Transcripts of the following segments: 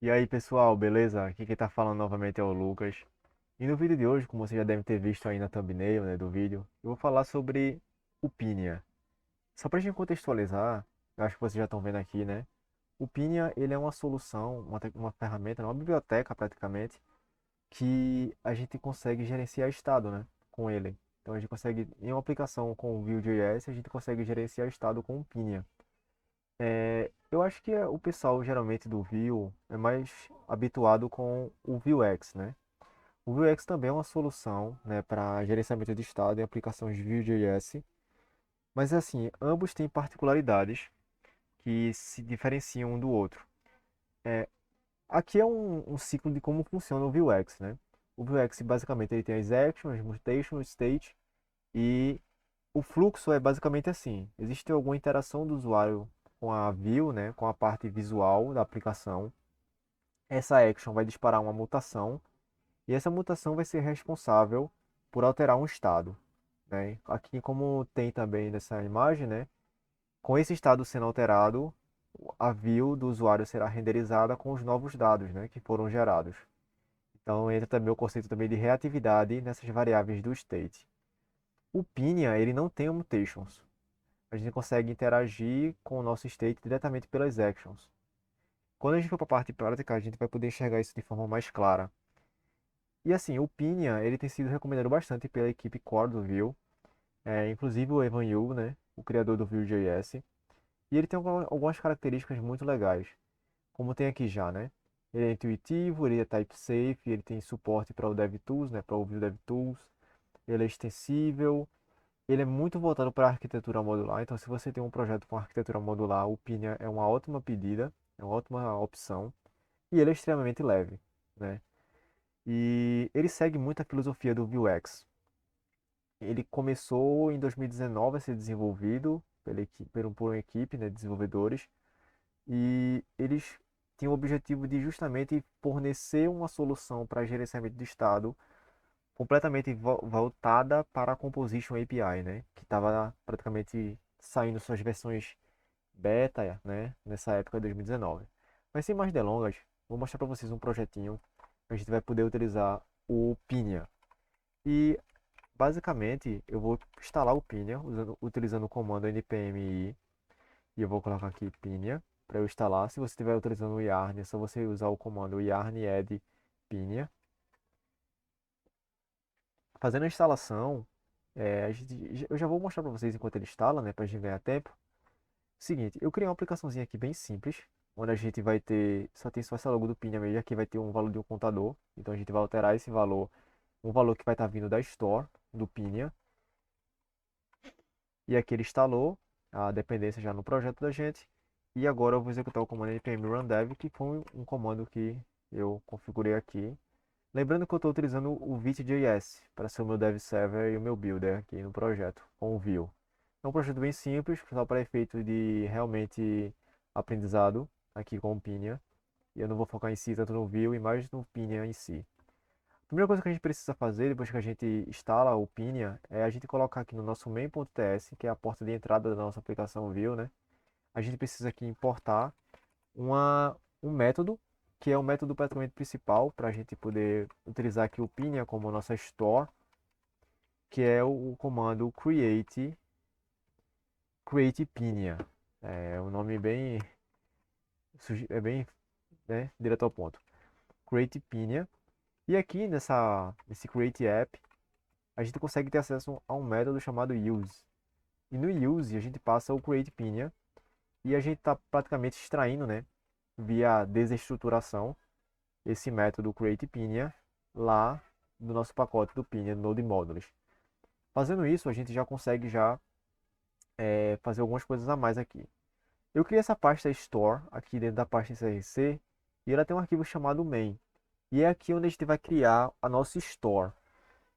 E aí pessoal, beleza? Aqui quem tá falando novamente é o Lucas. E no vídeo de hoje, como você já deve ter visto aí na thumbnail, né, do vídeo, eu vou falar sobre o Pinia. Só pra gente contextualizar, eu acho que vocês já estão vendo aqui, né? O Pinia, ele é uma solução, uma ferramenta, uma biblioteca praticamente, que a gente consegue gerenciar estado, né, com ele. Então a gente consegue, em uma aplicação com o Vue.js, a gente consegue gerenciar estado com o Pinia. Eu acho que o pessoal geralmente do Vue é mais habituado com o Vuex, né? O Vuex também é uma solução, né, para gerenciamento de estado em aplicações de Vue.js, mas assim, ambos têm particularidades que se diferenciam um do outro. Aqui é um ciclo de como funciona o Vuex, né? O Vuex basicamente ele tem as actions, mutation, state e o fluxo é basicamente assim: existe alguma interação do usuário com a view, né, com a parte visual da aplicação. Essa action vai disparar uma mutação e essa mutação vai ser responsável por alterar um estado, né? Aqui, como tem também nessa imagem, né? Com esse estado sendo alterado, a view do usuário será renderizada com os novos dados, né, que foram gerados. Então entra também o conceito também de reatividade nessas variáveis do state. O Pinia, ele não tem mutations. A gente consegue interagir com o nosso state diretamente pelas actions. Quando a gente for para a parte prática, a gente vai poder enxergar isso de forma mais clara. E assim, o Pinia, ele tem sido recomendado bastante pela equipe core do Vue, inclusive o Evan You, né, o criador do Vue.js, e ele tem algumas características muito legais, como tem aqui já, né? Ele é intuitivo, ele é type safe, ele tem suporte para o DevTools, né, para o Vue DevTools, ele é extensível, ele é muito voltado para a arquitetura modular, então se você tem um projeto com arquitetura modular, o Pinia é uma ótima pedida, é uma ótima opção, e ele é extremamente leve, né? E ele segue muito a filosofia do Vuex. Ele começou em 2019 a ser desenvolvido por uma equipe, né, de desenvolvedores, e eles tinham o objetivo de justamente fornecer uma solução para gerenciamento de estado completamente voltada para a Composition API, né, que estava praticamente saindo suas versões beta, né, nessa época de 2019. Mas sem mais delongas, vou mostrar para vocês um projetinho que a gente vai poder utilizar o Pinia. E basicamente, eu vou instalar o Pinia utilizando o comando npm e eu vou colocar aqui Pinia para eu instalar. Se você estiver utilizando o yarn, é só você usar o comando yarn add Pinia. Fazendo a instalação, eu já vou mostrar para vocês enquanto ele instala, né, para a gente ganhar tempo. Seguinte, eu criei uma aplicaçãozinha aqui bem simples, onde a gente vai ter, só tem só essa logo do Pinia mesmo, aqui vai ter um valor de um contador. Então a gente vai alterar esse valor, um valor que vai estar vindo da store do Pinia. E aqui ele instalou a dependência já no projeto da gente. E agora eu vou executar o comando npm run dev, que foi um comando que eu configurei aqui. Lembrando que eu estou utilizando o Vite.js para ser o meu dev server e o meu builder aqui no projeto, com o Vue. É um projeto bem simples, só para efeito de realmente aprendizado aqui com o Pinia. E eu não vou focar em si tanto no Vue e mais no Pinia em si. A primeira coisa que a gente precisa fazer depois que a gente instala o Pinia é a gente colocar aqui no nosso main.ts, que é a porta de entrada da nossa aplicação Vue, né? A gente precisa aqui importar um método, que é o método praticamente principal para a gente poder utilizar aqui o Pinia como nossa store, que é o comando create Pinia. É um nome bem, é bem, né, direto ao ponto. Create Pinia. E aqui nesse create app, a gente consegue ter acesso a um método chamado use. E no use a gente passa o create pinia e a gente está praticamente extraindo, né, via desestruturação, esse método create pinia lá do nosso pacote do pinia node modules. Fazendo isso, a gente já consegue fazer algumas coisas a mais aqui. Eu criei essa pasta store aqui dentro da pasta src e ela tem um arquivo chamado main. E é aqui onde a gente vai criar a nossa store.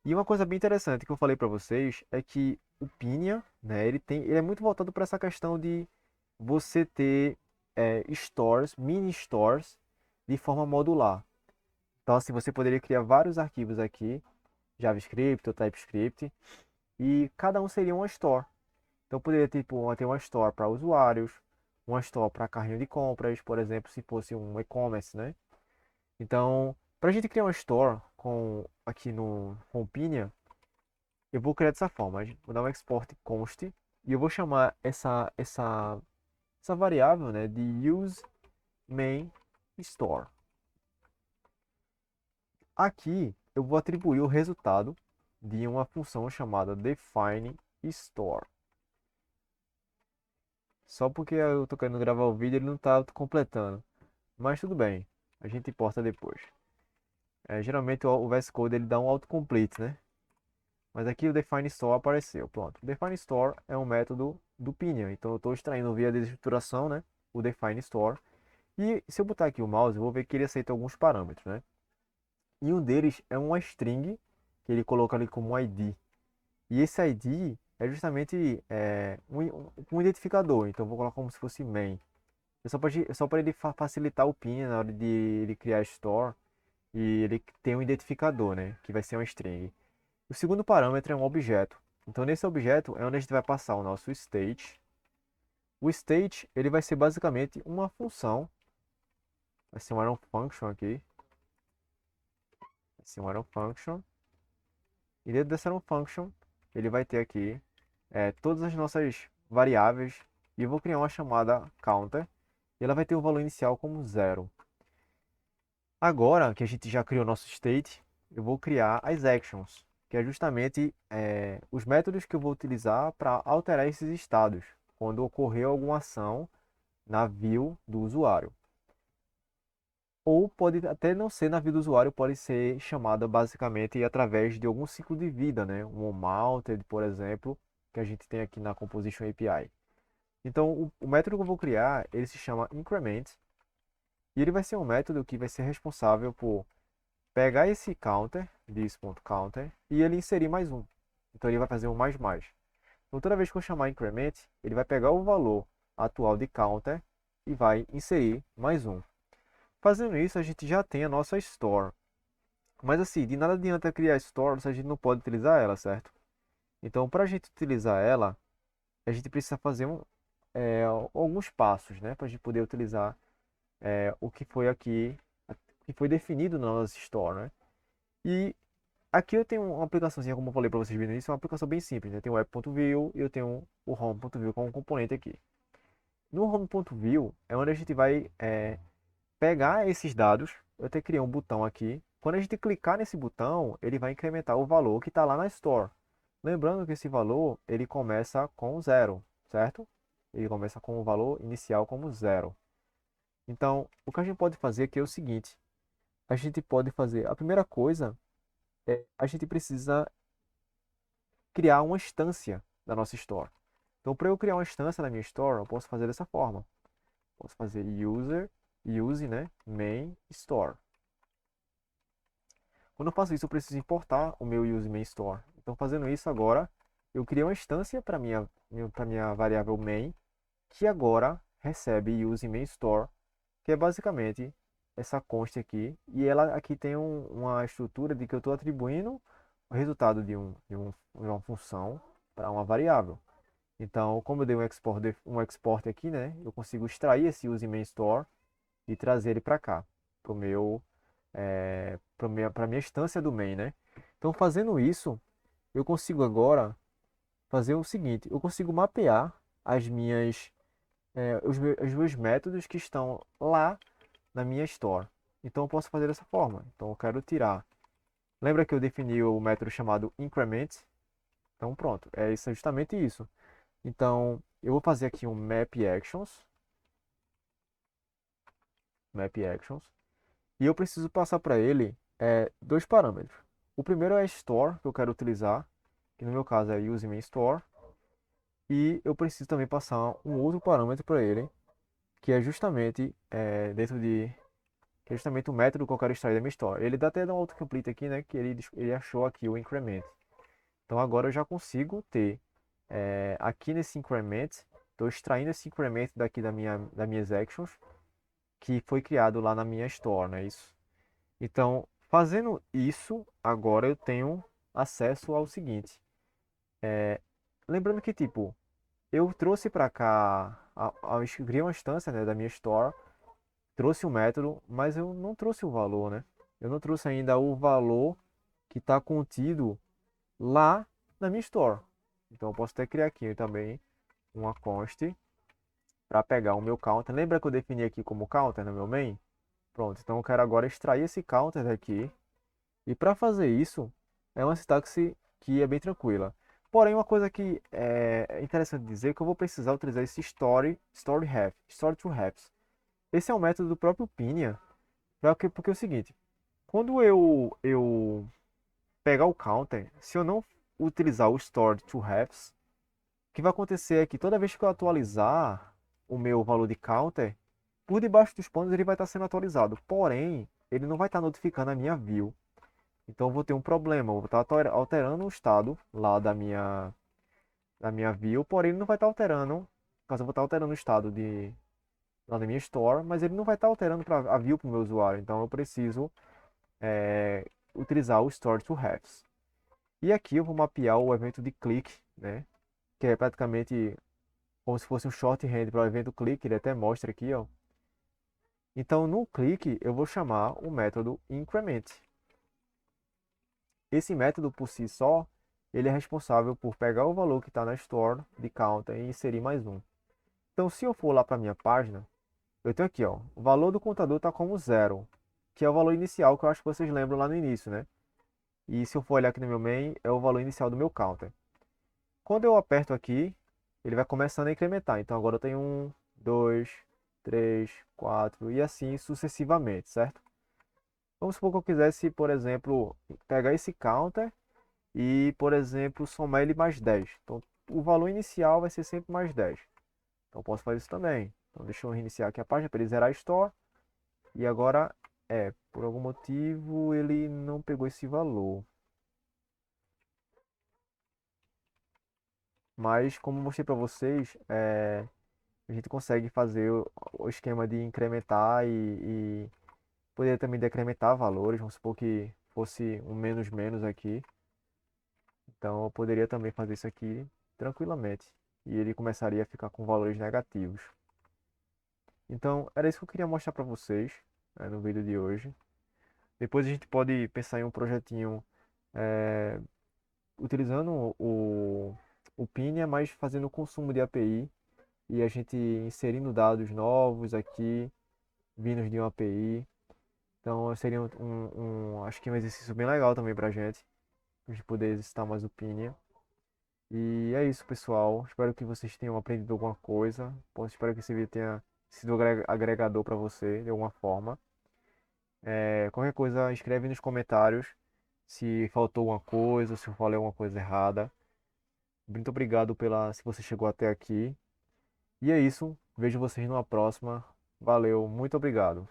E uma coisa bem interessante que eu falei para vocês é que o Pinia, né, ele é muito voltado para essa questão de você ter stores, mini stores, de forma modular. Então, assim, você poderia criar vários arquivos aqui, JavaScript ou TypeScript, e cada um seria uma store. Então, poderia tipo, ter uma store para usuários, uma store para carrinho de compras, por exemplo, se fosse um e-commerce, né? Então, para a gente criar uma store aqui com o Pinia, eu vou criar dessa forma. Vou dar um export const e eu vou chamar essa variável, né, de use main store. Aqui eu vou atribuir o resultado de uma função chamada define store. Só porque eu tô querendo gravar o vídeo, ele não está completando. Mas tudo bem, a gente importa depois. Geralmente o VS Code ele dá um autocomplete, né? Mas aqui o define store apareceu. Pronto. O define store é um método do Pinia. Então eu estou extraindo via desestruturação, né? O define store. E se eu botar aqui o mouse, eu vou ver que ele aceita alguns parâmetros, né? E um deles é uma string que ele coloca ali como ID. E esse ID é justamente um identificador. Então eu vou colocar como se fosse main. É só para ele facilitar o Pinia na hora de ele criar store. E ele tem um identificador, né? Que vai ser uma string. O segundo parâmetro é um objeto. Então, nesse objeto é onde a gente vai passar o nosso state. O state ele vai ser basicamente uma função. Vai ser um arrow function aqui. Vai ser um arrow function. E dentro dessa arrow function, ele vai ter aqui todas as nossas variáveis. E eu vou criar uma chamada counter. E ela vai ter o valor inicial como zero. Agora que a gente já criou nosso state, eu vou criar as actions, que é justamente os métodos que eu vou utilizar para alterar esses estados, quando ocorrer alguma ação na view do usuário. Ou pode até não ser na view do usuário, pode ser chamada basicamente através de algum ciclo de vida, né? Um onMounted, por exemplo, que a gente tem aqui na Composition API. Então, o método que eu vou criar, ele se chama increment, e ele vai ser um método que vai ser responsável por pegar esse counter, this.counter, e ele inserir mais um. Então ele vai fazer um mais mais. Então toda vez que eu chamar increment, ele vai pegar o valor atual de counter e vai inserir mais um. Fazendo isso, a gente já tem a nossa store. Mas assim, de nada adianta criar store se a gente não pode utilizar ela, certo? Então para a gente utilizar ela, a gente precisa fazer alguns passos, né? Para a gente poder utilizar o que foi aqui, o que foi definido na nossa store, né? E aqui eu tenho uma aplicaçãozinha, como eu falei para vocês verem isso, é uma aplicação bem simples, né? Tem o app.view e eu tenho o home.view como componente aqui. No home.view é onde a gente vai pegar esses dados. Eu até criei um botão aqui. Quando a gente clicar nesse botão, ele vai incrementar o valor que está lá na Store. Lembrando que esse valor ele começa com zero, certo? Ele começa com o valor inicial como zero. Então, o que a gente pode fazer aqui é o seguinte: a gente pode fazer a primeira coisa a gente precisa criar uma instância da nossa store. Então, para eu criar uma instância da minha store, eu posso fazer dessa forma. Posso fazer use, né, main store. Quando eu faço isso, eu preciso importar o meu use main store. Então, fazendo isso agora, eu criei uma instância para minha variável main, que agora recebe use main store, que é basicamente essa const aqui. E ela aqui tem uma estrutura de que eu estou atribuindo o resultado de uma função para uma variável. Então, como eu dei um export aqui, né, eu consigo extrair esse use main store e trazer ele para cá, para minha instância do main, né? Então, fazendo isso, eu consigo agora fazer o seguinte: eu consigo mapear os meus métodos que estão lá na minha store. Então, eu posso fazer dessa forma. Então, eu quero tirar. Lembra que eu defini o método chamado increment? Então, pronto, é justamente isso. Então, eu vou fazer aqui um map actions, e eu preciso passar para ele dois parâmetros. O primeiro é store, que eu quero utilizar, que no meu caso é useMainStore, e eu preciso também passar um outro parâmetro para ele, que é justamente que é justamente o método que eu quero extrair da minha store. Ele dá até um autocomplete aqui, né, que ele achou aqui o increment. Então agora eu já consigo ter aqui nesse increment, estou extraindo esse increment daqui das minhas actions, que foi criado lá na minha store, né? Isso. Então, fazendo isso, agora eu tenho acesso ao seguinte. Lembrando que, tipo, eu trouxe para cá, criei uma instância, né, da minha store, trouxe o método, mas eu não trouxe o valor, né? Eu não trouxe ainda o valor que está contido lá na minha store. Então eu posso até criar aqui também uma const para pegar o meu counter. Lembra que eu defini aqui como counter no meu main? Pronto, então eu quero agora extrair esse counter daqui. E para fazer isso, é uma sintaxe que é bem tranquila. Porém, uma coisa que é interessante dizer é que eu vou precisar utilizar esse store to refs. Esse é um método do próprio Pinia, porque é o seguinte, quando eu pegar o counter, se eu não utilizar o store to refs, o que vai acontecer é que toda vez que eu atualizar o meu valor de counter, por debaixo dos panos ele vai estar sendo atualizado. Porém, ele não vai estar notificando a minha view. Então eu vou ter um problema. Eu vou estar alterando o estado lá da minha view, porém ele não vai estar alterando. Caso eu vou estar alterando o estado lá da minha store, mas ele não vai estar alterando a view para o meu usuário. Então eu preciso utilizar o store to refs. E aqui eu vou mapear o evento de clique, né? Que é praticamente como se fosse um shorthand para o evento clique, ele até mostra aqui, ó. Então no clique eu vou chamar o método increment. Esse método por si só, ele é responsável por pegar o valor que está na store de counter e inserir mais um. Então se eu for lá para minha página, eu tenho aqui, ó, o valor do contador está como zero, que é o valor inicial que eu acho que vocês lembram lá no início, né? E se eu for olhar aqui no meu main, é o valor inicial do meu counter. Quando eu aperto aqui, ele vai começando a incrementar. Então agora eu tenho 1, 2, 3, 4 e assim sucessivamente, certo? Vamos supor que eu quisesse, por exemplo, pegar esse counter e, por exemplo, somar ele mais 10. Então o valor inicial vai ser sempre mais 10. Então eu posso fazer isso também. Então deixa eu reiniciar aqui a página para ele zerar a store. E agora, por algum motivo ele não pegou esse valor. Mas como eu mostrei para vocês, a gente consegue fazer o esquema de incrementar e poderia também decrementar valores. Vamos supor que fosse um menos menos aqui. Então eu poderia também fazer isso aqui tranquilamente. E ele começaria a ficar com valores negativos. Então era isso que eu queria mostrar para vocês, no vídeo de hoje. Depois a gente pode pensar em um projetinho eh, utilizando o Pinia, mas fazendo o consumo de API e a gente inserindo dados novos aqui, vindos de uma API. Então seria acho que um exercício bem legal também pra gente poder exercitar mais o Pinia. E é isso, pessoal. Espero que vocês tenham aprendido alguma coisa. Espero que esse vídeo tenha sido agregador para você de alguma forma. Qualquer coisa, escreve nos comentários se faltou alguma coisa, se eu falei alguma coisa errada. Muito obrigado se você chegou até aqui. E é isso. Vejo vocês numa próxima. Valeu, muito obrigado.